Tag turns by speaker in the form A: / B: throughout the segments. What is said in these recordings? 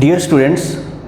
A: Dear students,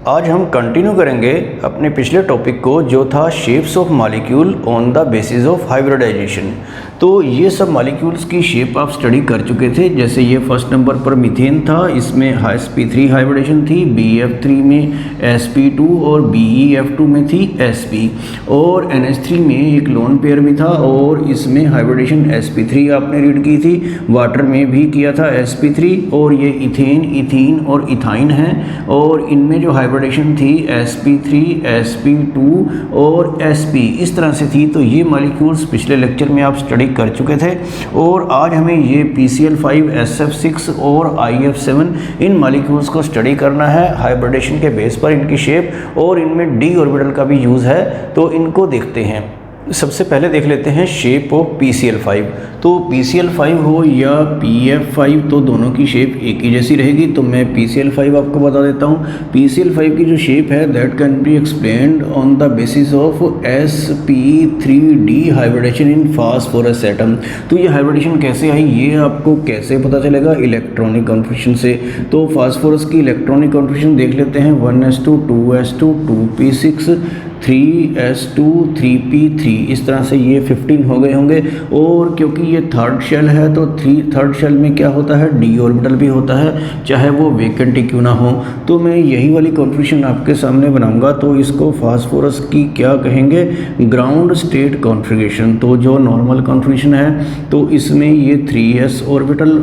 A: आज हम continue करेंगे अपने पिछले टॉपिक को जो था shapes of molecule on the basis of hybridisation. तो ये सब मॉलिक्यूल्स की शेप आप स्टडी कर चुके थे। जैसे ये फर्स्ट नंबर पर मीथेन था, इसमें sp3 हाइब्रिडेशन थी, BF3 में sp2 और BeF2 में थी sp, और NH3 में एक लोन पेयर भी था और इसमें हाइब्रिडेशन sp3 आपने रीड की थी। वाटर में भी किया था sp3, और ये इथेन, इथीन और इथाइन है, और इनमें जो हाइब्रिडेशन थी sp3, sp2 और sp इस तरह से थी। तो ये मॉलिक्यूल्स पिछले लेक्चर में आप स्टडी कर चुके थे, और आज हमें ये PCl5, SF6 और IF7 इन मॉलिक्यूल्स को स्टडी करना है हाइब्रिडेशन के बेस पर। इनकी शेप और इनमें d ऑर्बिटल का भी यूज़ है, तो इनको देखते हैं। सबसे पहले देख लेते हैं शेप ऑफ PCl5। तो PCl5 हो या PF5, तो दोनों की शेप एक ही जैसी रहेगी। तो मैं PCl5 आपको बता देता हूँ। PCl5 की जो शेप है that can be explained on the basis of sp3d hybridisation in phosphorus atom. तो ये हाइब्रिडेशन कैसे आई, ये आपको कैसे पता चलेगा? इलेक्ट्रॉनिक कॉन्फिगरेशन से। तो फास्फोरस की इलेक्ट्रॉनिक कॉन्फिगरेशन देख लेते हैं। 1s2 2s2 2p6 3s2 3p3, इस तरह से ये 15 हो गए होंगे। और क्योंकि ये थर्ड शेल है तो थर्ड शेल में क्या होता है, d ऑर्बिटल भी होता है, चाहे वो वेकेंट ही क्यों ना हो। तो मैं यही वाली कॉन्फिगरेशन आपके सामने बनाऊंगा। तो इसको फास्फोरस की क्या कहेंगे, ग्राउंड स्टेट कॉन्फिगरेशन। तो जो नॉर्मल कॉन्फिगरेशन है तो इसमें ये 3s ऑर्बिटल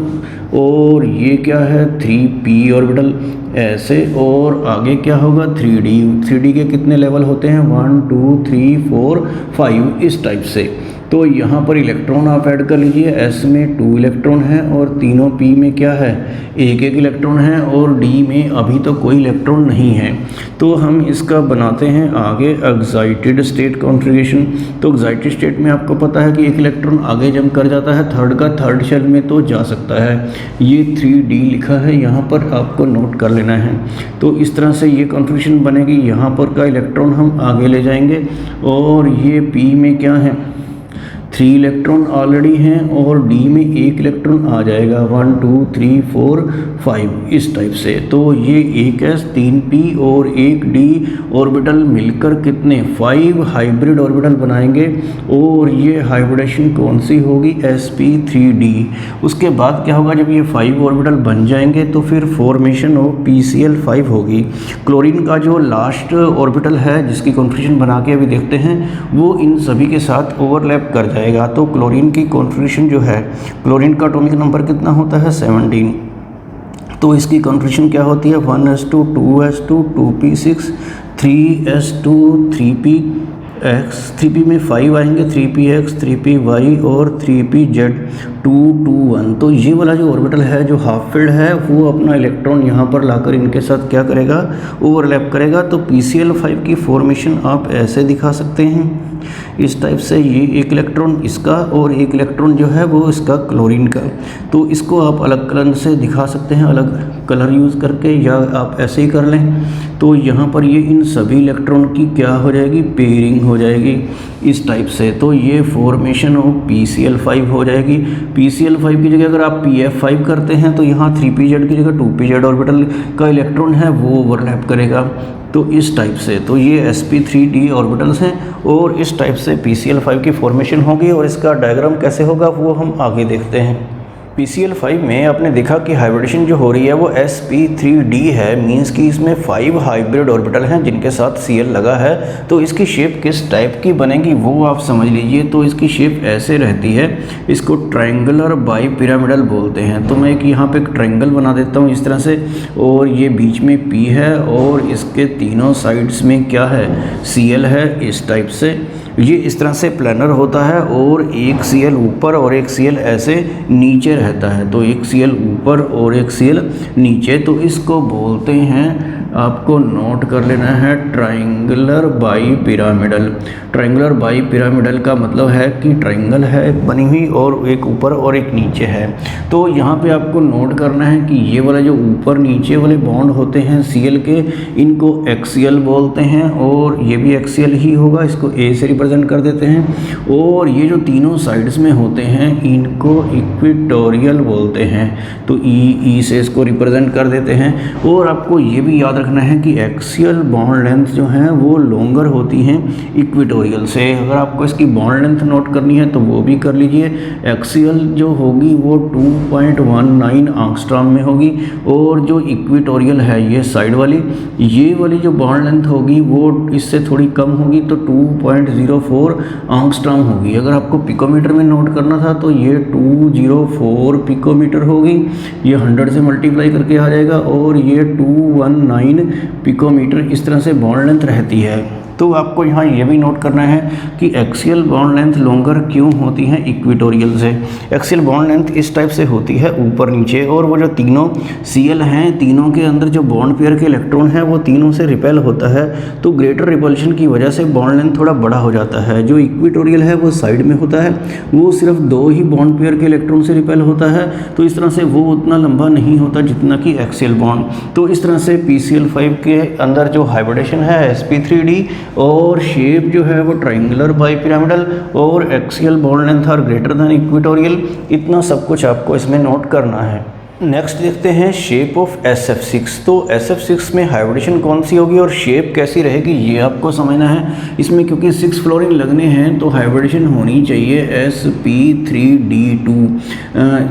A: और ये क्या है 3p ऑर्बिटल ऐसे, और आगे क्या होगा 3d के कितने लेवल होते हैं 1 2 3 4 5 इस टाइप से। तो यहाँ पर इलेक्ट्रॉन आप ऐड कर लीजिए। s में 2 इलेक्ट्रॉन है और तीनों p में क्या है एक इलेक्ट्रॉन है, और d में अभी तो कोई इलेक्ट्रॉन नहीं है। तो हम इसका बनाते हैं आगे एक्साइटेड स्टेट कॉन्फिगरेशन। तो एक्साइटेड स्टेट में आपको पता है कि एक इलेक्ट्रॉन आगे जंप कर जाता है थर्ड शेल में तो जा सकता है। ये 3d लिखा है यहाँ पर, आपको नोट कर लेना है। तो इस तरह से ये कॉन्फिगरेशन बनेगी। यहाँ पर का इलेक्ट्रॉन हम आगे ले जाएंगे, और ये p में क्या है 3 इलेक्ट्रॉन ऑलरेडी हैं, और d में एक इलेक्ट्रॉन आ जाएगा 1 2 3 4 5 इस टाइप से। तो ये 1s 3p और 1d ऑर्बिटल मिलकर कितने 5 हाइब्रिड ऑर्बिटल बनाएंगे, और ये हाइब्रिडेशन कौन सी होगी sp3d। उसके बाद क्या होगा, जब ये 5 ऑर्बिटल बन जाएंगे तो फिर फॉर्मेशन ऑफ PCl5 होगी। क्लोरीन का जो लास्ट ऑर्बिटल है जिसकी कॉन्फिगरेशन बना के अभी देखते हैं, वो इन सभी के साथ ओवरलैप कर जाएगा। तो क्लोरीन की कॉन्फिगरेशन जो है, क्लोरीन का एटॉमिक नंबर कितना होता है 17। तो इसकी कॉन्फिगरेशन क्या होती है 1s2 2s2 2p6 3s2 3px, 3p में 5 आएंगे 3px 3py और 3pz 2 2 1। तो ये वाला जो ऑर्बिटल है जो हाफ फील्ड है वो अपना इलेक्ट्रॉन यहाँ पर लाकर इनके साथ क्या करेगा ओवरलैप करेगा। तो PCl5 की फॉर्मेशन आप ऐसे दिखा सकते हैं इस टाइप से, ये एक इलेक्ट्रॉन इसका और एक इलेक्ट्रॉन जो है वो इसका क्लोरीन का। तो इसको आप अलग कलर से दिखा सकते हैं, अलग कलर यूज़ करके, या आप ऐसे ही कर लें। तो यहाँ पर ये इन सभी इलेक्ट्रॉन की क्या हो जाएगी पेयरिंग हो जाएगी इस टाइप से। तो ये फॉर्मेशन ऑफ PCl5 हो जाएगी। PCl5 की जगह अगर आप PF5 करते हैं तो यहाँ 3pz की जगह 2pz ऑर्बिटल का इलेक्ट्रॉन है वो ओवरलैप करेगा। तो इस टाइप से, तो ये sp3d ऑर्बिटल्स हैं, और इस टाइप से PCl5 की फॉर्मेशन होगी। और इसका डायग्राम कैसे होगा वो हम आगे देखते हैं। PCl5 में आपने देखा कि हाइब्रिडेशन जो हो रही है वो sp3d है, मींस कि इसमें 5 हाइब्रिड ऑर्बिटल हैं जिनके साथ Cl लगा है। तो इसकी शेप किस टाइप की बनेगी वो आप समझ लीजिए। तो इसकी शेप ऐसे रहती है, इसको ट्रायंगुलर बाई पिरामिडल बोलते हैं। तो मैं एक यहाँ पे एक ट्रायंगल बना देता हूँ इस तरह से, और ये बीच में p है और इसके तीनों साइड्स में क्या है Cl है इस टाइप से। ये इस तरह से प्लानर होता है, और एक Cl ऊपर और एक Cl ऐसे नीचे रहता है। तो एक Cl ऊपर और एक Cl नीचे, तो इसको बोलते हैं, आपको नोट कर लेना है triangular bi pyramidal. Triangular bi pyramidal का मतलब है कि ट्रायंगल है बनी हुई और एक ऊपर और एक नीचे है। तो यहाँ पे आपको नोट करना है कि ये वाला जो ऊपर नीचे वाले बॉन्ड होते हैं Cl के, इनको एक्सियल बोलते हैं, और ये भी एक्सियल ही होगा, इसको A से रिप्रेजेंट कर देते हैं। और ये जो तीनों साइड्स में होते हैं इनको इक्वेटोरियल बोलते हैं, तो ई से इसको रिप्रेजेंट कर देते हैं। और आपको ये भी याद रखना है कि एक्सियल बॉन्ड लेंथ जो है वो लॉन्गर होती हैं इक्वेटोरियल से। अगर आपको इसकी बॉन्ड लेंथ नोट करनी है तो वो भी कर लीजिए। एक्सियल जो होगी वो 2.19 एंगस्ट्रॉम में होगी, और जो इक्वेटोरियल है ये साइड वाली, ये वाली जो बॉन्ड लेंथ होगी वो इससे थोड़ी कम होगी, तो 2.04 एंगस्ट्रॉम होगी। अगर आपको पिकोमीटर में नोट करना था तो ये 204 पिकोमीटर होगी, ये 100 से मल्टीप्लाई करके आ जाएगा, और ये 219 पिकोमीटर इस तरह से बॉन्ड लेंथ रहती है। तो आपको यहाँ ये भी नोट करना है कि एक्सियल बॉन्ड लेंथ लॉन्गर क्यों होती है इक्वेटोरियल से। एक्सियल बॉन्ड लेंथ इस टाइप से होती है ऊपर नीचे, और वो जो तीनों सीएल हैं, तीनों के अंदर जो बॉन्ड पेयर के इलेक्ट्रॉन है वो तीनों से रिपेल होता है, तो ग्रेटर रिपल्शन की वजह से बॉन्ड लेंथ थोड़ा बड़ा हो जाता है। जो इक्वेटोरियल है वो साइड में होता है, वो सिर्फ 2 ही बॉन्ड पेयर के इलेक्ट्रॉन से रिपेल होता है, तो इस तरह से वो उतना लंबा नहीं होता जितना कि एक्सियल बॉन्ड। तो इस तरह से PCl5 के अंदर जो हाइब्रिडेशन है sp3d, और शेप जो है वो ट्रायंगुलर बाइपिरामिडल, और axial bond length are greater than equatorial. इतना सब कुछ आपको इसमें नोट करना है। नेक्स्ट देखते हैं शेप ऑफ SF6। तो SF6 में हाइब्रिडेशन कौन सी होगी और शेप कैसी रहेगी ये आपको समझना है। इसमें क्योंकि 6 फ्लोरीन लगने हैं तो हाइब्रिडेशन होनी चाहिए sp3d2,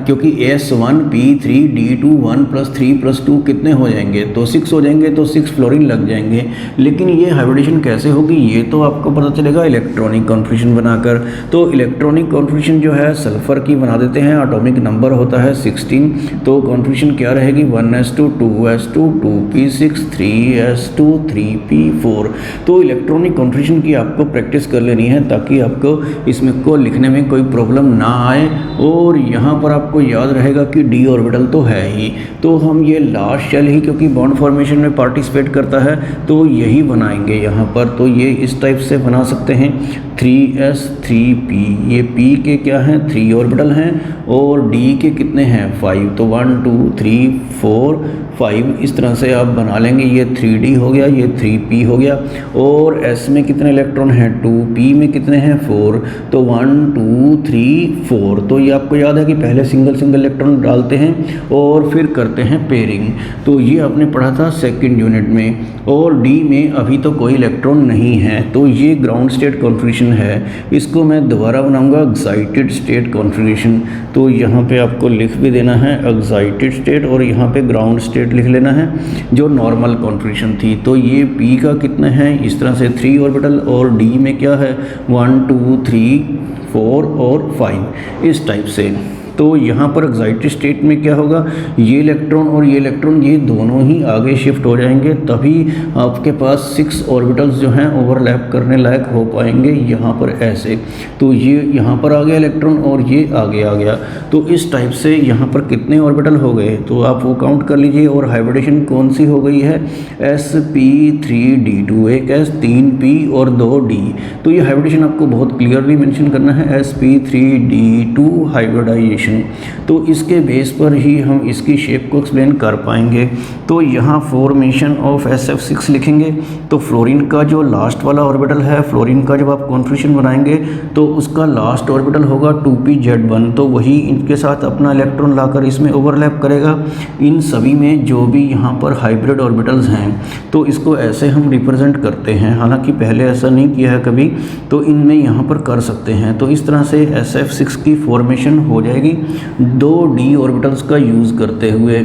A: क्योंकि s1p3d2 1 + 3 + 2 कितने हो जाएंगे, तो 6 हो जाएंगे, तो 6 फ्लोरीन लग जाएंगे। लेकिन ये हाइब्रिडेशन कैसे होगी ये तो आपको पता चलेगा इलेक्ट्रॉनिक कॉन्फ़िगरेशन बनाकर। तो इलेक्ट्रॉनिक कॉन्फ़िगरेशन जो है सल्फ़र की बना देते हैं, एटॉमिक नंबर होता है 16, तो कॉन्फ़िगरेशन क्या रहेगी 1s2 2s2 2p6 3s2 3p4। तो इलेक्ट्रॉनिक कॉन्फ़िगरेशन की आपको प्रैक्टिस कर लेनी है ताकि आपको इसमें को लिखने में कोई प्रॉब्लम ना आए। और यहाँ पर आपको याद रहेगा कि d ऑर्बिटल तो है ही, तो हम ये लास्ट शेल ही क्योंकि बॉन्ड फॉर्मेशन में पार्टिसिपेट करता है तो यही बनाएंगे यहाँ पर। तो ये इस टाइप से बना सकते हैं 3s 3p, ये p के क्या हैं 3 ऑर्बिटल हैं, और d के कितने हैं 5, तो 1 2 3 4 5 इस तरह से आप बना लेंगे। ये 3d हो गया, ये 3p हो गया, और s में कितने इलेक्ट्रॉन हैं 2, p में कितने हैं 4, तो 1 2 3 4। तो ये आपको याद है कि पहले सिंगल सिंगल इलेक्ट्रॉन डालते हैं और फिर करते हैं पेयरिंग, तो ये आपने पढ़ा था सेकंड यूनिट में। और d में अभी तो कोई इलेक्ट्रॉन नहीं है, तो ये ग्राउंड स्टेट कॉन्फ़िगरेशन है। इसको मैं दोबारा बनाऊंगा एक्साइटेड स्टेट कॉन्फ़िगरेशन। तो यहाँ पे आपको लिख भी देना है एक्साइटेड स्टेट, और यहाँ पे ग्राउंड स्टेट लिख लेना है जो नॉर्मल कॉन्फ़िगरेशन थी। तो ये p का कितना है इस तरह से 3 ऑर्बिटल, और d में क्या है 1 2 3 4 और 5 इस टाइप से। तो यहाँ पर एक्साइटेड स्टेट में क्या होगा, ये इलेक्ट्रॉन और ये इलेक्ट्रॉन ये दोनों ही आगे शिफ्ट हो जाएंगे, तभी आपके पास 6 ऑर्बिटल्स जो हैं ओवरलैप करने लायक हो पाएंगे यहाँ पर ऐसे। तो ये यहाँ पर आ गया इलेक्ट्रॉन और ये आगे आ गया, तो इस टाइप से यहाँ पर कितने ऑर्बिटल हो गए तो आप वो काउंट कर लीजिए। और हाइब्रिडेशन कौन सी हो गई है sp3d2, एक s 3p और 2d। तो ये हाइब्रिडेशन आपको बहुत क्लियरली मेंशन करना है sp3d2 हाइब्रिडाइजेशन। तो इसके बेस पर ही हम इसकी शेप को एक्सप्लेन कर पाएंगे। तो यहाँ फॉर्मेशन ऑफ SF6 लिखेंगे, तो फ्लोरीन का जो लास्ट वाला ऑर्बिटल है, फ्लोरीन का जब आप कॉन्फ़िगरेशन बनाएंगे तो उसका लास्ट ऑर्बिटल होगा 2pZ1, तो वही इनके साथ अपना इलेक्ट्रॉन लाकर इसमें ओवरलैप करेगा। इन सभी में जो भी यहाँ पर हाइब्रिड ऑर्बिटल्स हैं तो इसको ऐसे हम रिप्रेजेंट करते हैं, हालांकि पहले ऐसा नहीं किया है कभी, तो इनमें यहाँ पर कर सकते हैं। तो इस तरह से SF6 की फॉर्मेशन हो जाएगी 2d ऑर्बिटल्स का यूज़ करते हुए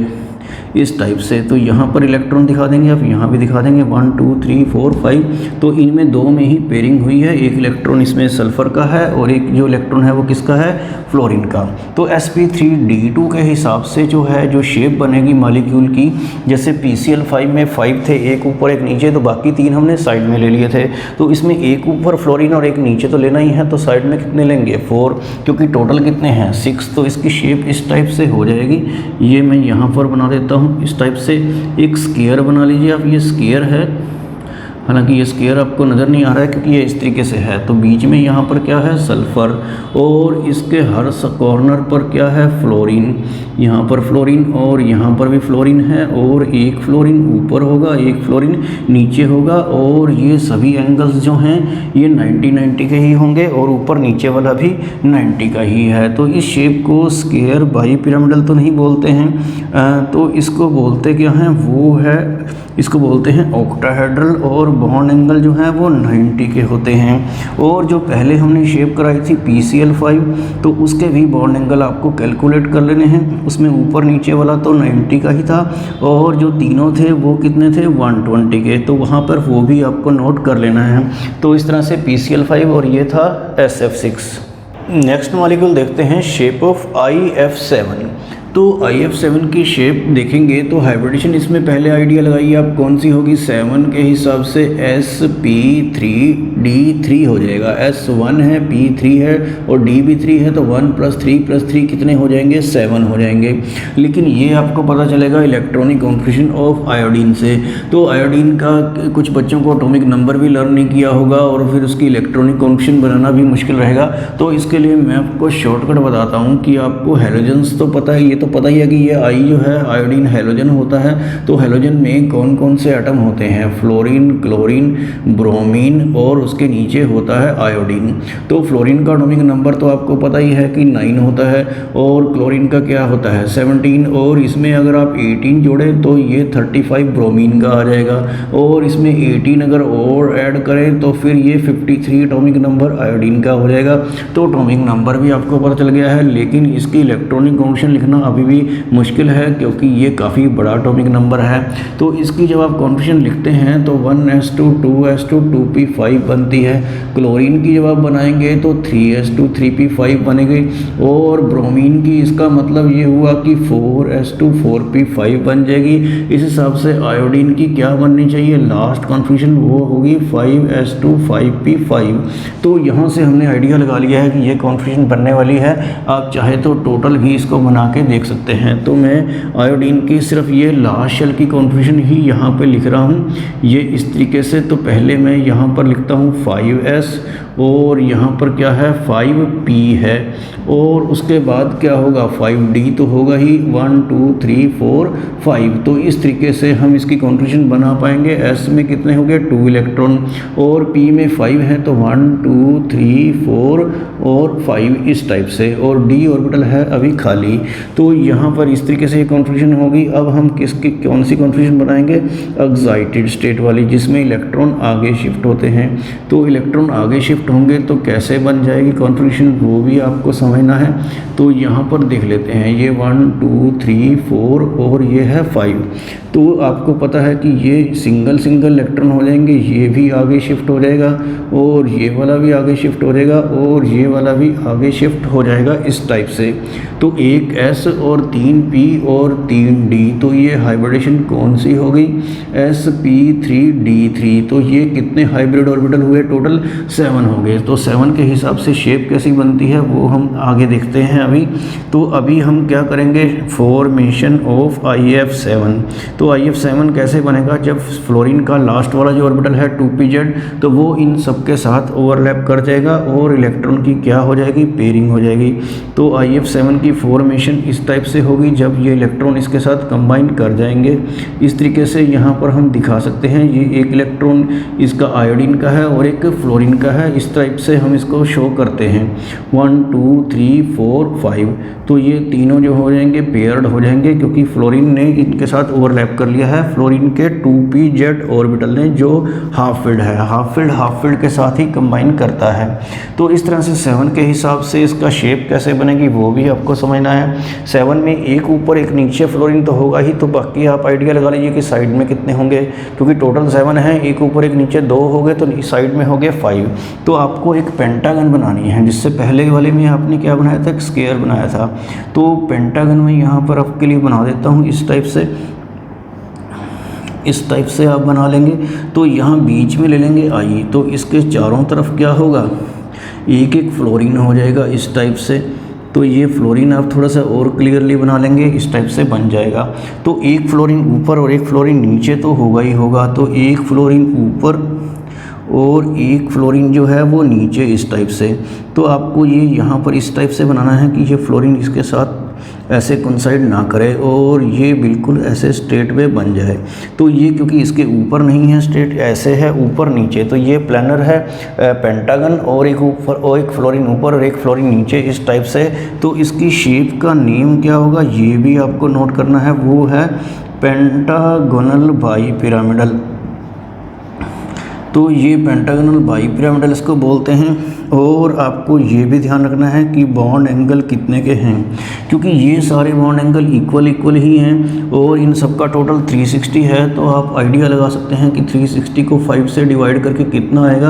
A: इस टाइप से। तो यहाँ पर इलेक्ट्रॉन दिखा देंगे, आप यहाँ भी दिखा देंगे 1 2 3 4 5। तो इनमें 2 में ही पेयरिंग हुई है, एक इलेक्ट्रॉन इसमें सल्फ़र का है और एक जो इलेक्ट्रॉन है वो किसका है फ्लोरीन का। तो sp3d2 के हिसाब से जो है जो शेप बनेगी मॉलिक्यूल की, जैसे PCl5 में 5 थे, एक ऊपर एक नीचे, तो बाकी 3 हमने साइड में ले लिए थे। तो इसमें एक ऊपर फ्लोरीन और एक नीचे तो लेना ही है, तो साइड में कितने लेंगे 4, क्योंकि टोटल कितने हैं 6। तो इसकी शेप इस टाइप से हो जाएगी। ये मैं यहाँ पर बना देता हूँ इस टाइप से। एक स्क्वायर बना लीजिए आप, ये स्क्वायर है हालांकि ये स्क्वायर आपको नज़र नहीं आ रहा है क्योंकि ये इस तरीके से है। तो बीच में यहाँ पर क्या है, सल्फ़र, और इसके हर कॉर्नर पर क्या है, फ्लोरीन। यहाँ पर फ्लोरीन और यहाँ पर भी फ्लोरीन है, और एक फ्लोरीन ऊपर होगा, एक फ्लोरीन नीचे होगा, और ये सभी एंगल्स जो हैं ये 90-90 के ही होंगे, और ऊपर नीचे वाला भी 90 का ही है। तो इस शेप को स्क्वायर बाईपिरामिडल तो नहीं बोलते हैं, तो इसको बोलते क्या हैं, वो है, इसको बोलते हैं ऑक्टाहेड्रल, और बॉन्ड एंगल जो है वो 90 के होते हैं। और जो पहले हमने शेप कराई थी PCl5, तो उसके भी बॉन्ड एंगल आपको कैलकुलेट कर लेने हैं। उसमें ऊपर नीचे वाला तो 90 का ही था, और जो तीनों थे वो कितने थे, 120 के। तो वहाँ पर वो भी आपको नोट कर लेना है। तो इस तरह से PCl5 और ये था SF6। नेक्स्ट मॉलिक्यूल देखते हैं, शेप ऑफ IF7। तो IF7 की शेप देखेंगे तो हाइब्रिडेशन इसमें पहले आइडिया लगाइए आप, कौन सी होगी, 7 के हिसाब से sp3d3 हो जाएगा। S1 है, P3 है और D भी 3 है, तो 1 + 3 + 3 कितने हो जाएंगे, 7 हो जाएंगे। लेकिन ये आपको पता चलेगा इलेक्ट्रॉनिक कॉन्फिगरेशन ऑफ आयोडीन से। तो आयोडीन का कुछ बच्चों को एटॉमिक नंबर भी लर्न नहीं किया होगा, और फिर उसकी इलेक्ट्रॉनिक कॉन्फिगरेशन बनाना भी मुश्किल रहेगा। तो इसके लिए मैं आपको शॉर्टकट बताता हूँ कि आपको हेलोजेंस तो पता है, ये तो पता ही है कि ये आई जो है आयोडीन हेलोजन होता है। तो हेलोजन में कौन कौन से एटम होते हैं, फ्लोरीन, क्लोरीन, ब्रोमीन, और उसके नीचे होता है आयोडीन। तो फ्लोरीन का एटॉमिक नंबर तो आपको पता ही है कि 9 होता है, और क्लोरीन का क्या होता है, 17, और इसमें अगर आप 18 जोड़ें तो ये 35 ब्रोमीन का आ जाएगा, और इसमें 18 अगर और ऐड करें तो फिर ये 53 एटॉमिक नंबर आयोडीन का हो जाएगा। तो एटॉमिक नंबर भी आपको पता चल गया है, लेकिन इसकी इलेक्ट्रॉनिक कॉन्फिगरेशन लिखना अभी भी मुश्किल है क्योंकि ये काफ़ी बड़ा एटॉमिक नंबर है। तो इसकी जब आप कॉन्फिगरेशन लिखते हैं तो 1s2 2s2 2p5 बनती है। क्लोरीन की जब आप बनाएंगे तो 3s2 3p5 बनेगी, और ब्रोमीन की इसका मतलब ये हुआ कि 4s2 4p5 बन जाएगी। इस हिसाब से आयोडीन की क्या बननी चाहिए, लास्ट कॉन्फिगरेशन वो होगी 5s2 5p5। तो यहाँ से हमने आइडिया लगा लिया है कि ये कॉन्फिगरेशन बनने वाली है। आप चाहे तो टोटल भी इसको बना के देख सकते हैं। तो मैं आयोडीन की सिर्फ ये लास्ट शेल की कॉन्फिगरेशन ही यहाँ पे लिख रहा हूँ, ये इस तरीके से। तो पहले मैं यहाँ पर लिखता हूँ 5s, और यहाँ पर क्या है 5p है, और उसके बाद क्या होगा 5d तो होगा ही, 1 2 3 4 5। तो इस तरीके से हम इसकी कॉन्फिगरेशन बना पाएंगे। s में कितने हो गए 2 इलेक्ट्रॉन, और p में 5 है तो 1 2 3 4 और 5 इस टाइप से, और d ऑर्बिटल है अभी खाली। तो यहाँ पर इस तरीके से ये कॉन्फिगरेशन होगी। अब हम किसकी कौन सी कॉन्फिगरेशन बनाएंगे, एक्साइटेड स्टेट वाली, जिसमें इलेक्ट्रॉन आगे शिफ्ट होते हैं। तो इलेक्ट्रॉन आगे शिफ्ट होंगे तो कैसे बन जाएगी कॉन्फिगरेशन, वो भी आपको समझना है। तो यहाँ पर देख लेते हैं, ये 1 2 3 4 और ये है 5। तो आपको पता है कि ये सिंगल इलेक्ट्रॉन हो जाएंगे, ये भी आगे शिफ्ट हो जाएगा, और ये वाला भी आगे शिफ्ट हो जाएगा, और ये वाला भी आगे शिफ्ट हो जाएगा इस टाइप से। तो एक S और 3p और 3d, तो ये हाइब्रिडेशन कौन सी हो गई, sp3d3। तो ये कितने हाइब्रिड ऑर्बिटल हुए, टोटल 7 हो गए। तो 7 के हिसाब से शेप कैसी बनती है वो हम आगे देखते हैं अभी। तो अभी हम क्या करेंगे, फॉर्मेशन ऑफ IF7। तो IF7 कैसे बनेगा, जब फ्लोरीन का लास्ट वाला जो ऑर्बिटल है 2pz, तो वो इन सब के साथ ओवरलैप कर जाएगा, और इलेक्ट्रॉन की क्या हो जाएगी, पेयरिंग हो जाएगी। तो IF7 की फॉर्मेशन इस टाइप से होगी जब ये इलेक्ट्रॉन इसके साथ कंबाइन कर जाएंगे। इस तरीके से यहाँ पर हम दिखा सकते हैं, ये एक इलेक्ट्रॉन इसका आयोडीन का है और एक फ्लोरीन का है। इस टाइप से हम इसको शो करते हैं, 1 2 3 4 5। तो ये तीनों जो हो जाएंगे पेयर्ड हो जाएंगे, क्योंकि फ्लोरीन ने इनके साथ ओवरलैप कर लिया है। फ्लोरीन के 2pz ऑर्बिटल ने जो हाफ फील्ड है, हाफ फील्ड के साथ ही कंबाइन करता है। तो इस तरह से 7 के हिसाब से इसका शेप कैसे बनेगी वो भी आपको समझना है। 7 में एक ऊपर एक नीचे फ्लोरीन तो होगा ही, तो बाकी आप आइडिया लगा लीजिए कि साइड में कितने होंगे, क्योंकि टोटल 7 है, एक ऊपर एक नीचे 2 हो गए, तो साइड में हो गए 5। तो आपको एक पेंटागन बनानी है, जिससे पहले वाले में आपने क्या बनाया था, एक स्क्वायर बनाया था। तो पेंटागन में यहाँ पर आपके लिए बना देता हूँ इस टाइप से आप बना लेंगे। तो यहाँ बीच में ले लेंगे आई, तो इसके चारों तरफ क्या होगा, एक एक फ्लोरीन हो जाएगा इस टाइप से। तो ये फ्लोरीन आप थोड़ा सा और क्लियरली बना लेंगे, इस टाइप से बन जाएगा। तो एक फ्लोरीन ऊपर और एक फ्लोरीन नीचे तो होगा ही होगा। तो एक फ्लोरीन ऊपर और एक फ्लोरीन जो है वो नीचे इस टाइप से। तो आपको ये यहाँ पर इस टाइप से बनाना है कि ये फ्लोरीन इसके साथ ऐसे कोइंसाइड ना करे और ये बिल्कुल ऐसे स्ट्रेट वे बन जाए। तो ये क्योंकि इसके ऊपर नहीं है स्ट्रेट, ऐसे है ऊपर नीचे, तो ये प्लानर है पेंटागन और एक ऊपर और एक फ्लोरीन ऊपर और एक फ्लोरीन नीचे इस टाइप से। तो इसकी शेप का नेम क्या होगा ये भी आपको नोट करना है, वो है पेंटागोनल बाई पिरामिडल। तो ये पेंटागोनल बाई पिरामिडल इसको बोलते हैं। और आपको ये भी ध्यान रखना है कि बॉन्ड एंगल कितने के हैं, क्योंकि ये सारे बॉन्ड एंगल इक्वल ही हैं और इन सब का टोटल 360 है। तो आप आइडिया लगा सकते हैं कि 360 को 5 से डिवाइड करके कितना आएगा,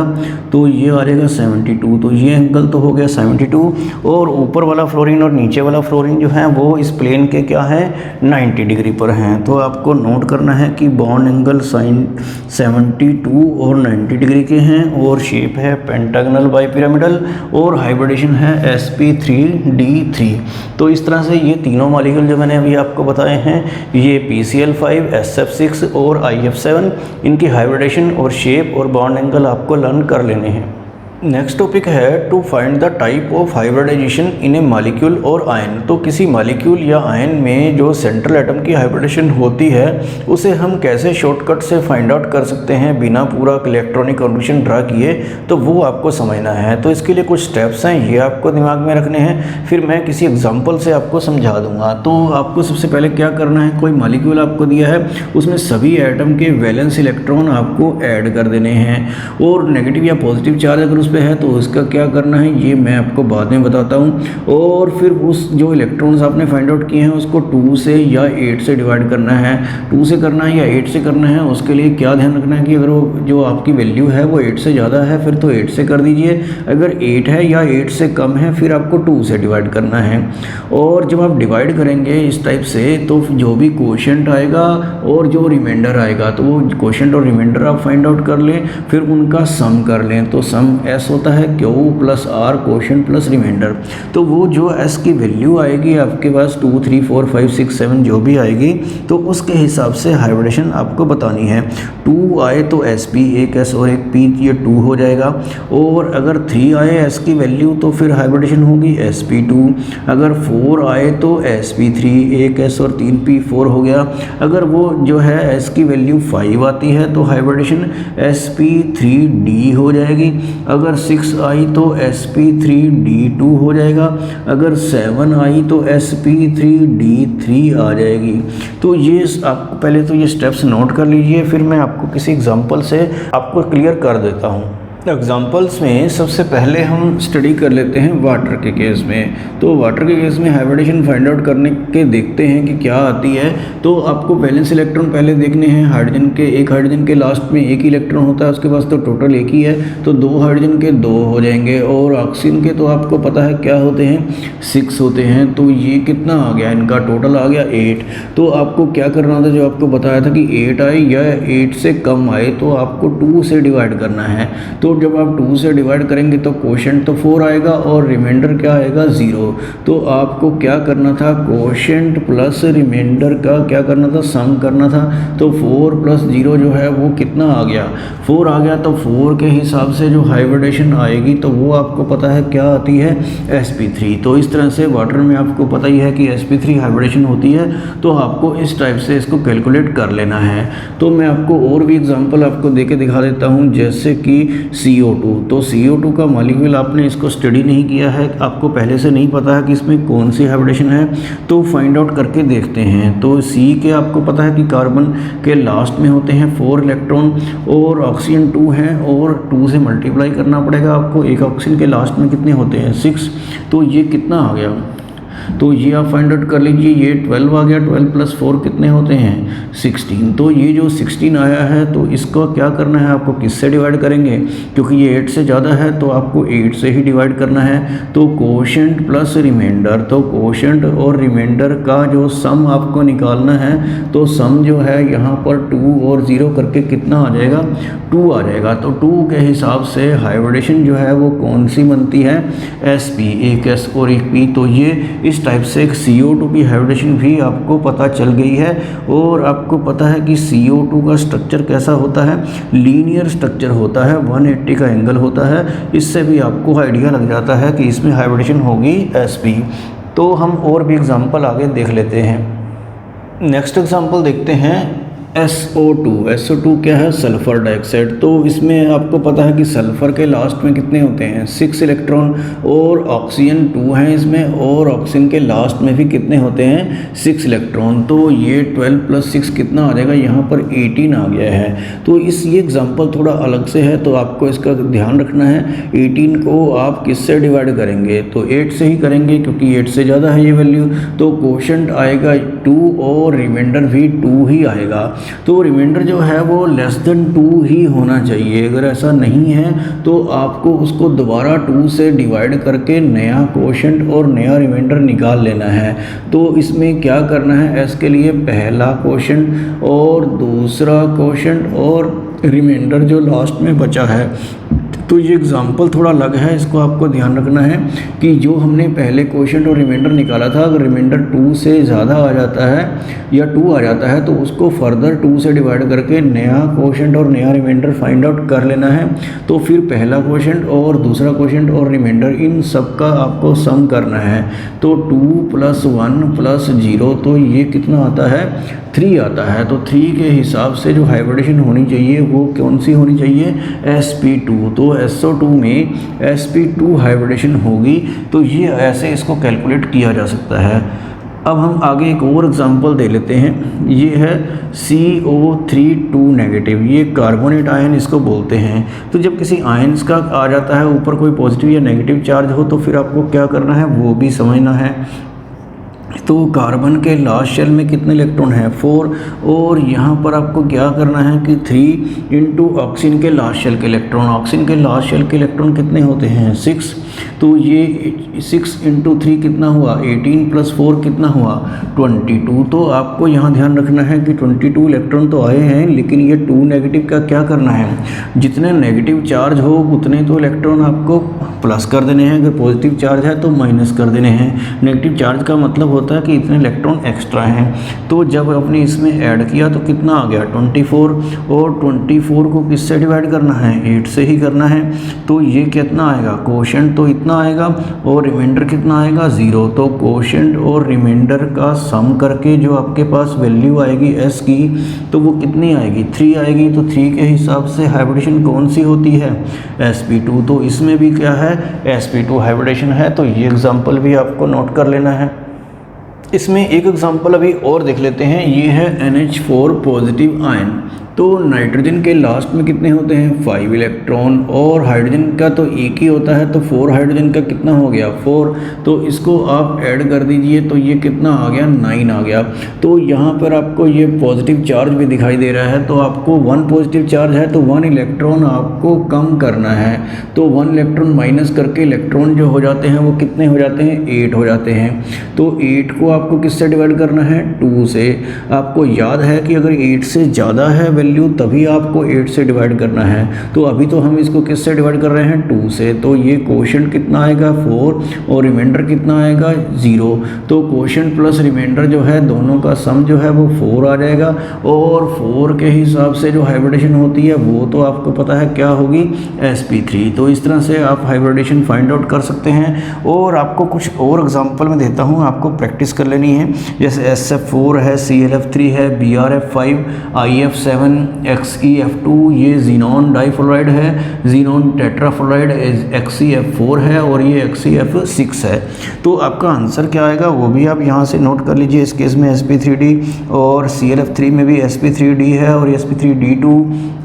A: तो ये आ जाएगा 72। तो ये एंगल तो हो गया 72 और ऊपर वाला फ्लोरीन और नीचे वाला फ्लोरीन जो है वो इस प्लेन के क्या है 90 डिग्री पर हैं। तो आपको नोट करना है कि बॉन्ड एंगल साइन 72 और 90 डिग्री के हैं और शेप है पेंटागोनल बाई पिरामिडल और हाइब्रिडेशन है sp3d3। तो इस तरह से ये तीनों मॉलिक्यूल जो मैंने अभी आपको बताए हैं, ये PCl5, SF6 और IF7, इनकी हाइब्रिडेशन और शेप और बॉन्ड एंगल आपको लर्न कर लेने हैं। नेक्स्ट टॉपिक है to find the type of hybridisation in a molecule और आयन। तो किसी मॉलिक्यूल या आयन में जो सेंट्रल एटम की हाइब्रिडेशन होती है उसे हम कैसे शॉर्टकट से फाइंड आउट कर सकते हैं बिना पूरा इलेक्ट्रॉनिक कॉन्बिनेशन ड्रा किए, तो वो आपको समझना है। तो इसके लिए कुछ स्टेप्स हैं, ये आपको दिमाग में रखने हैं, फिर मैं किसी एग्जाम्पल से आपको समझा दूंगा। तो आपको सबसे पहले क्या करना है, कोई मॉलिक्यूल आपको दिया है उसमें सभी एटम के वैलेंस इलेक्ट्रॉन आपको ऐड कर देने हैं और नेगेटिव या पॉजिटिव चार्ज अगर उस पे है तो उसका क्या करना है ये मैं आपको बाद में बताता हूँ। और फिर उस जो इलेक्ट्रॉन्स आपने फाइंड आउट किए हैं उसको 2 से या 8 से डिवाइड करना है, 2 से करना है या 8 से करना है। उसके लिए क्या ध्यान रखना है कि अगर वो जो आपकी वैल्यू है वो 8 से ज़्यादा है फिर तो 8 से कर दीजिए, अगर 8 है या 8 से कम है फिर आपको 2 से डिवाइड करना है। और जब आप डिवाइड करेंगे इस टाइप से तो जो भी कोशेंट आएगा और जो रिमाइंडर आएगा तो वो कोशेंट और रिमाइंडर आप फाइंड आउट कर लें, फिर उनका सम कर लें। तो सम एस होता है Q plus R quotient plus remainder. तो वो जो S की वैल्यू आएगी आपके पास 2, 3, 4, 5, 6, 7 जो भी आएगी तो उसके हिसाब से हाइब्रिडेशन आपको बतानी है। 2 आए तो Sp, एक S और एक P, ये 2 हो जाएगा। और अगर 3 आए S की वैल्यू तो फिर हाइब्रिडेशन होगी Sp2। अगर 4 आए तो Sp3, एक S और 3 P, 4 हो गया। अगर वो जो है S की वैल्यू 5 आती है तो हाइब्रिडेशन Sp3d हो जाएगी। अगर 6 आई तो Sp3d2 हो जाएगा। अगर 7 आई तो Sp3d3 आ जाएगी। तो ये आपको पहले तो ये स्टेप्स नोट कर लीजिए, फिर मैं आपको किसी एग्जांपल से आपको क्लियर कर देता हूँ। एग्जाम्पल्स में सबसे पहले हम स्टडी कर लेते हैं वाटर के केस में। तो वाटर के केस में हाइब्रिडेशन फाइंड आउट करने के देखते हैं कि क्या आती है। तो आपको वैलेंस इलेक्ट्रॉन पहले देखने हैं। हाइड्रोजन के एक हाइड्रोजन के लास्ट में एक इलेक्ट्रॉन होता है, उसके पास तो टोटल एक ही है, तो 2 हाइड्रोजन के 2 हो जाएंगे। और ऑक्सीजन के तो आपको पता है क्या होते हैं 6 होते हैं। तो ये कितना आ गया, इनका टोटल आ गया 8। तो आपको क्या करना था, जो आपको बताया था कि 8 आए या 8 से कम आए तो आपको 2 से डिवाइड करना है। तो जब आप 2 से डिवाइड करेंगे तो कोशेंट तो 4 आएगा और रिमाइंडर क्या आएगा 0। तो आपको क्या करना था, कोशेंट प्लस रिमाइंडर का क्या करना था, सम करना था। तो 4 प्लस 0 जो है वो कितना आ गया, 4 आ गया। तो 4 के हिसाब से जो हाइब्रिडेशन आएगी तो वो आपको पता है क्या आती है sp3। तो इस तरह से वाटर में आपको पता ही है कि sp3 हाइब्रिडेशन होती है, तो आपको इस टाइप से इसको कैलकुलेट कर लेना है। तो मैं आपको और भी एग्जांपल आपको देके दिखा देता हूँ, जैसे कि CO2। तो CO2 का मॉलिक्यूल आपने इसको स्टडी नहीं किया है, आपको पहले से नहीं पता है कि इसमें कौन सी हाइब्रिडेशन है, तो फाइंड आउट करके देखते हैं। तो C के आपको पता है कि कार्बन के लास्ट में होते हैं 4 इलेक्ट्रॉन और ऑक्सीजन 2 हैं और 2 से मल्टीप्लाई करना पड़ेगा आपको। एक ऑक्सीजन के लास्ट में कितने होते हैं 6। तो ये कितना आ गया, तो ये आप फाइंड आउट कर लीजिए। ये 12 आ गया, 12 प्लस 4 कितने होते हैं 16। तो ये जो 16 आया है तो इसको क्या करना है, आपको किससे डिवाइड करेंगे, क्योंकि ये 8 से ज़्यादा है तो आपको 8 से ही डिवाइड करना है। तो कोशेंट प्लस रिमाइंडर, तो कोशेंट और रिमाइंडर का जो सम आपको निकालना है, तो सम जो है यहाँ पर 2 और 0 करके कितना आ जाएगा 2 आ जाएगा। तो 2 के हिसाब से हाइब्रिडेशन जो है वो कौन सी बनती है sp, एक s और एक p। तो ये इस टाइप से एक CO2 की हाइब्रिडेशन भी आपको पता चल गई है। और आपको पता है कि CO2 का स्ट्रक्चर कैसा होता है, लीनियर स्ट्रक्चर होता है, 180 का एंगल होता है। इससे भी आपको आइडिया लग जाता है कि इसमें हाइब्रिडेशन होगी sp। तो हम और भी एग्जांपल आगे देख लेते हैं। नेक्स्ट एग्जांपल देखते हैं SO2। SO2 क्या है, सल्फ़र डाइऑक्साइड। तो इसमें आपको पता है कि सल्फ़र के लास्ट में कितने होते हैं, 6 इलेक्ट्रॉन, और ऑक्सीजन 2 हैं इसमें, और ऑक्सीजन के लास्ट में भी कितने होते हैं, 6 इलेक्ट्रॉन। तो ये 12 + 6 कितना आ जाएगा, यहाँ पर 18 आ गया है। तो ये एग्जाम्पल थोड़ा अलग से है, तो आपको इसका ध्यान रखना है। 18 को आप किससे डिवाइड करेंगे, तो 8 से ही करेंगे, क्योंकि 8 से ज़्यादा है ये वैल्यू। तो कोशेंट आएगा 2 और रिमाइंडर भी 2 ही आएगा। तो रिमाइंडर जो है वो लेस देन 2 ही होना चाहिए। अगर ऐसा नहीं है तो आपको उसको दोबारा 2 से डिवाइड करके नया कोशेंट और नया रिमाइंडर निकाल लेना है। तो इसमें क्या करना है, S के लिए पहला कोशेंट और दूसरा कोशेंट और रिमाइंडर जो लास्ट में बचा है। तो ये एग्जाम्पल थोड़ा अलग है, इसको आपको ध्यान रखना है कि जो हमने पहले कोशेंट और रिमाइंडर निकाला था, अगर रिमाइंडर 2 से ज़्यादा आ जाता है या 2 आ जाता है तो उसको फर्दर 2 से डिवाइड करके नया कोशेंट और नया रिमाइंडर फाइंड आउट कर लेना है। तो फिर पहला कोशेंट और दूसरा कोशेंट और रिमाइंडर इन सब का आपको सम करना है। तो 2 + 1 + 0, तो ये कितना आता है, 3 आता है। तो 3 के हिसाब से जो हाइब्रिडेशन होनी चाहिए वो कौन सी होनी चाहिए, sp2। तो SO2 में sp2 हाइब्रिडेशन होगी। तो ये ऐसे इसको कैलकुलेट किया जा सकता है। अब हम आगे एक और एग्जांपल दे लेते हैं। ये है CO3 नेगेटिव, ये कार्बोनेट आयन इसको बोलते हैं। तो जब किसी आयन्स का आ जाता है ऊपर कोई पॉजिटिव या नेगेटिव चार्ज हो, तो फिर आपको क्या करना है वो भी समझना है। तो कार्बन के लास्ट शेल में कितने इलेक्ट्रॉन हैं, 4, और यहाँ पर आपको क्या करना है कि 3 इंटू ऑक्सीजन के लास्ट शेल के इलेक्ट्रॉन। ऑक्सीजन के लास्ट शेल के इलेक्ट्रॉन कितने होते हैं, 6। तो ये 6 × 3 कितना हुआ, 18 + 4 कितना हुआ, 22। तो आपको यहाँ ध्यान रखना है कि 22 इलेक्ट्रॉन तो आए हैं, लेकिन ये 2 नेगेटिव का क्या करना है, जितने नेगेटिव चार्ज हो उतने तो इलेक्ट्रॉन आपको प्लस कर देने हैं, अगर पॉजिटिव चार्ज है तो माइनस कर देने हैं। नेगेटिव चार्ज का मतलब होता है कि इतने इलेक्ट्रॉन एक्स्ट्रा हैं। तो जब आपने इसमें ऐड किया तो कितना आ गया, 24, और 24 को किससे डिवाइड करना है, 8 से ही करना है। तो ये कितना आएगा, कोशेंट तो इतना आएगा और रिमाइंडर कितना आएगा, 0। तो कोशेंट और रिमाइंडर का सम करके जो आपके पास वैल्यू आएगी S की, तो वो कितनी आएगी, 3 आएगी। तो 3 के हिसाब से हाइब्रिडेशन कौन सी होती है, sp2। तो इसमें भी क्या है, sp2 हाइब्रिडेशन है। तो ये एग्जाम्पल भी आपको नोट कर लेना है। इसमें एक एग्जांपल अभी और देख लेते हैं। ये है NH4 पॉजिटिव आयन। तो नाइट्रोजन के लास्ट में कितने होते हैं, 5 इलेक्ट्रॉन, और हाइड्रोजन का तो एक ही होता है। तो 4 हाइड्रोजन का कितना हो गया, 4। तो इसको आप ऐड कर दीजिए तो ये कितना आ गया, 9 आ गया। तो यहाँ पर आपको ये पॉजिटिव चार्ज भी दिखाई दे रहा है। तो आपको 1 पॉजिटिव चार्ज है तो 1 इलेक्ट्रॉन आपको कम करना है। तो 1 इलेक्ट्रॉन माइनस करके इलेक्ट्रॉन जो हो जाते हैं वो कितने हो जाते हैं, 8 हो जाते हैं। तो 8 को आपको किससे डिवाइड करना है, 2 से। आपको याद है कि अगर 8 से ज़्यादा है वैल्यू तभी आपको 8 से डिवाइड करना है। तो अभी तो हम इसको किससे डिवाइड कर रहे हैं, 2 से। तो ये कोशेंट कितना आएगा, 4, और रिमाइंडर कितना आएगा, 0। तो कोशेंट प्लस रिमाइंडर जो है दोनों का सम जो है वो 4 आ जाएगा। और 4 के हिसाब से जो हाइब्रिडेशन होती है वो तो आपको पता है क्या होगी, sp3। तो इस तरह से आप हाइब्रिडेशन फाइंड आउट कर सकते हैं। और आपको कुछ और एग्जांपल में देता हूँ, आपको प्रैक्टिस कर लेनी है। जैसे SF4 है, ClF3 है, BrF5, IF7, XeF2, ये जीनॉन डाइफ्लोराइड है, जीनॉन टेट्राफ्लोराइड XeF4 है, और ये XeF6 है। तो आपका आंसर क्या आएगा वो भी आप यहाँ से नोट कर लीजिए। इस केस में sp3d, और ClF3 में भी sp3d है और sp3d2,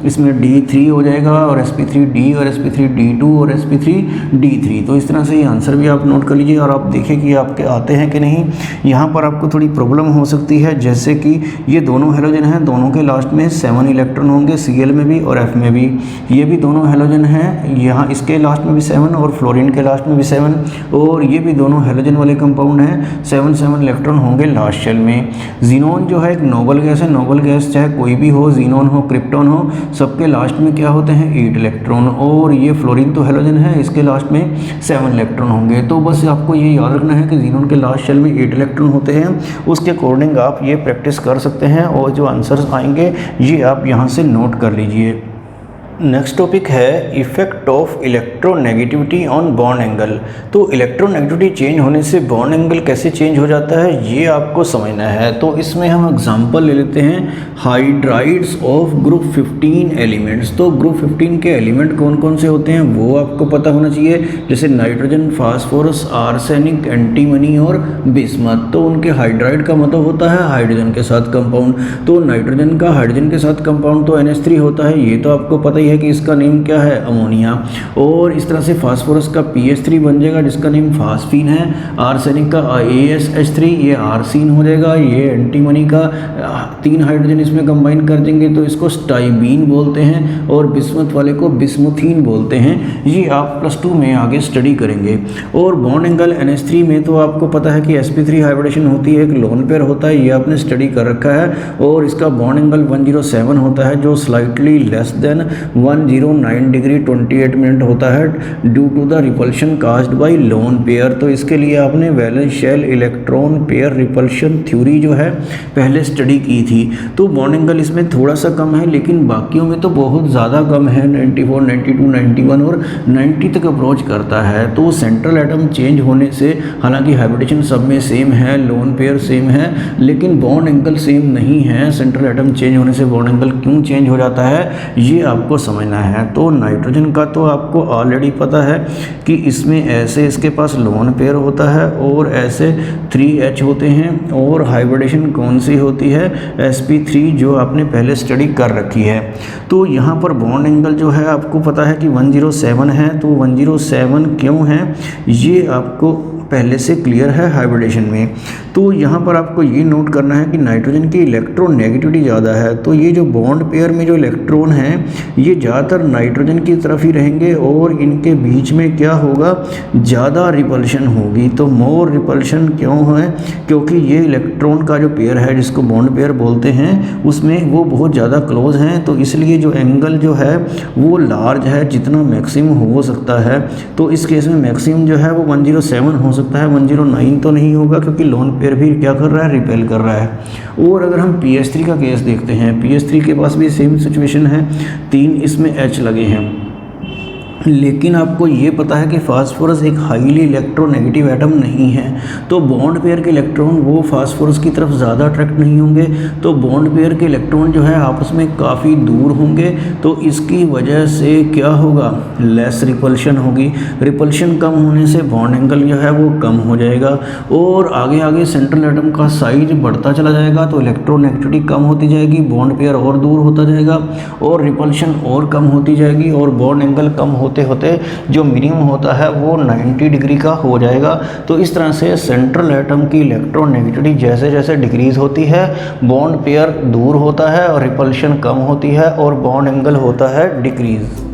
A: इसमें d3 हो जाएगा, और sp3d और sp3d2 और sp3d3। तो इस तरह से ये आंसर भी आप नोट कर लीजिए और आप देखें कि आपके आते हैं कि नहीं। यहाँ पर आपको थोड़ी प्रॉब्लम हो सकती है, जैसे कि ये दोनों हेलोजन हैं, दोनों के लास्ट में 7 7 इलेक्ट्रॉन होंगे Cl में भी और F में भी। ये भी दोनों हेलोजन हैं, यहाँ इसके लास्ट में भी 7 और फ्लोरीन के लास्ट में भी 7, और ये भी दोनों हेलोजन वाले कंपाउंड हैं। 7 इलेक्ट्रॉन होंगे लास्ट शेल में। जीनोन जो है एक नोबल गैस है। नोबल गैस चाहे कोई भी हो, जीनोन हो, क्रिप्टॉन हो, सबके लास्ट में क्या होते हैं 8 इलेक्ट्रॉन। और ये फ्लोरीन तो हेलोजन है, इसके लास्ट में 7 इलेक्ट्रॉन होंगे। तो बस आपको ये याद रखना है कि जीनोन के लास्ट शेल में 8 इलेक्ट्रॉन होते हैं। उसके अकॉर्डिंग आप ये प्रैक्टिस कर सकते हैं और जो आंसर्स आएंगे ये आप यहाँ से नोट कर लीजिए। नेक्स्ट टॉपिक है effect of electronegativity on bond angle. तो इलेक्ट्रोनेगेटिविटी चेंज होने से बॉन्ड एंगल कैसे चेंज हो जाता है ये आपको समझना है। तो इसमें हम एग्जांपल ले लेते हैं हाइड्राइड्स ऑफ ग्रुप 15 एलिमेंट्स। तो ग्रुप 15 के एलिमेंट कौन कौन से होते हैं वो आपको पता होना चाहिए, जैसे नाइट्रोजन, फास्फोरस, आर्सेनिक, एंटीमनी और बिस्मथ। तो उनके हाइड्राइड का मतलब होता है हाइड्रोजन के साथ कंपाउंड। तो नाइट्रोजन का हाइड्रोजन के साथ कंपाउंड तो NH3 होता है, ये तो आपको पता ही है कि इसका नेम क्या है अमोनिया। और इस तरह से फास्फोरस का PH3 बन जाएगा जिसका नेम फास्फीन है। आर्सेनिक का AsH3 ये आर्सीन हो जाएगा। ये एंटीमनी का 3 हाइड्रोजन इसमें कंबाइन कर देंगे तो इसको स्टाइबीन बोलते हैं, और बिस्मथ वाले को बिस्मुथीन बोलते हैं। ये आप +2 में आगे स्टडी करेंगे। और बॉन्ड एंगल NH3 में तो आपको पता है कि sp3 हाइब्रिडेशन होती है, एक लोन पेयर होता है, ये आपने स्टडी कर रखा है। और इसका बॉन्ड एंगल 107 होता है जो slightly less than 109 degree 28 minute होता है due to the repulsion caused by lone pair. तो इसके लिए आपने valence shell electron pair repulsion theory जो है पहले स्टडी की थी। तो बॉन्ड एंगल इसमें थोड़ा सा कम है, लेकिन बाकियों में तो बहुत ज़्यादा कम है, 94, 92, 91 और 90 तक अप्रोच करता है। तो सेंट्रल एटम चेंज होने से, हालांकि हाइब्रिडेशन सब में सेम है, लोन पेयर सेम है, लेकिन बॉन्ड एंगल सेम नहीं है। सेंट्रल एटम चेंज होने से बॉन्ड एंगल क्यों चेंज हो जाता है ये आपको समझना है। तो नाइट्रोजन का तो आपको ऑलरेडी पता है कि इसमें ऐसे इसके पास लोन पेयर होता है और ऐसे 3H होते हैं, और हाइब्रिडेशन कौन सी होती है sp3 जो आपने पहले स्टडी कर रखी है। तो यहाँ पर बॉन्ड एंगल जो है आपको पता है कि 107 है। तो 107 क्यों है ये आपको पहले से क्लियर है हाइब्रिडेशन में। तो यहाँ पर आपको ये नोट करना है कि नाइट्रोजन की इलेक्ट्रोनेगेटिविटी ज़्यादा है। तो ये जो बॉन्ड पेयर में जो इलेक्ट्रॉन हैं ये ज़्यादातर नाइट्रोजन की तरफ ही रहेंगे, और इनके बीच में क्या होगा ज़्यादा रिपल्शन होगी। तो मोर रिपल्शन क्यों है, क्योंकि ये इलेक्ट्रॉन का जो पेयर है जिसको बॉन्ड पेयर बोलते हैं उसमें वो बहुत ज़्यादा क्लोज हैं। तो इसलिए जो एंगल जो है वो लार्ज है जितना मैक्सिमम हो सकता है। तो इस केस में मैक्सिमम जो है वो 107 हो सकता है, 109 तो नहीं होगा क्योंकि लोन पेयर भी क्या कर रहा है रिपेल कर रहा है। और अगर हम PH3 का केस देखते हैं, PH3 के पास भी सेम सिचुएशन है, 3 इसमें H लगे हैं, लेकिन आपको ये पता है कि फास्फोरस एक हाईली इलेक्ट्रोनेगेटिव एटम नहीं है। तो बॉन्ड पेयर के इलेक्ट्रॉन वो फास्फोरस की तरफ ज़्यादा अट्रैक्ट नहीं होंगे। तो बॉन्ड पेयर के इलेक्ट्रॉन जो है आपस में काफ़ी दूर होंगे। तो इसकी वजह से क्या होगा, लेस रिपल्शन होगी। रिपल्शन कम होने से बॉन्ड एंगल जो है वो कम हो जाएगा, और आगे आगे सेंट्रल एटम का साइज बढ़ता चला जाएगा। तो इलेक्ट्रोनेगेटिविटी कम होती जाएगी, बॉन्ड पेयर और दूर होता जाएगा, और रिपल्शन और कम होती जाएगी, और बॉन्ड एंगल कम होते होते जो मिनिमम होता है वो 90 डिग्री का हो जाएगा। तो इस तरह से सेंट्रल एटम की इलेक्ट्रोनेगेटिविटी जैसे जैसे डिक्रीज होती है, बॉन्ड पेयर दूर होता है और रिपल्शन कम होती है, और बॉन्ड एंगल होता है डिक्रीज।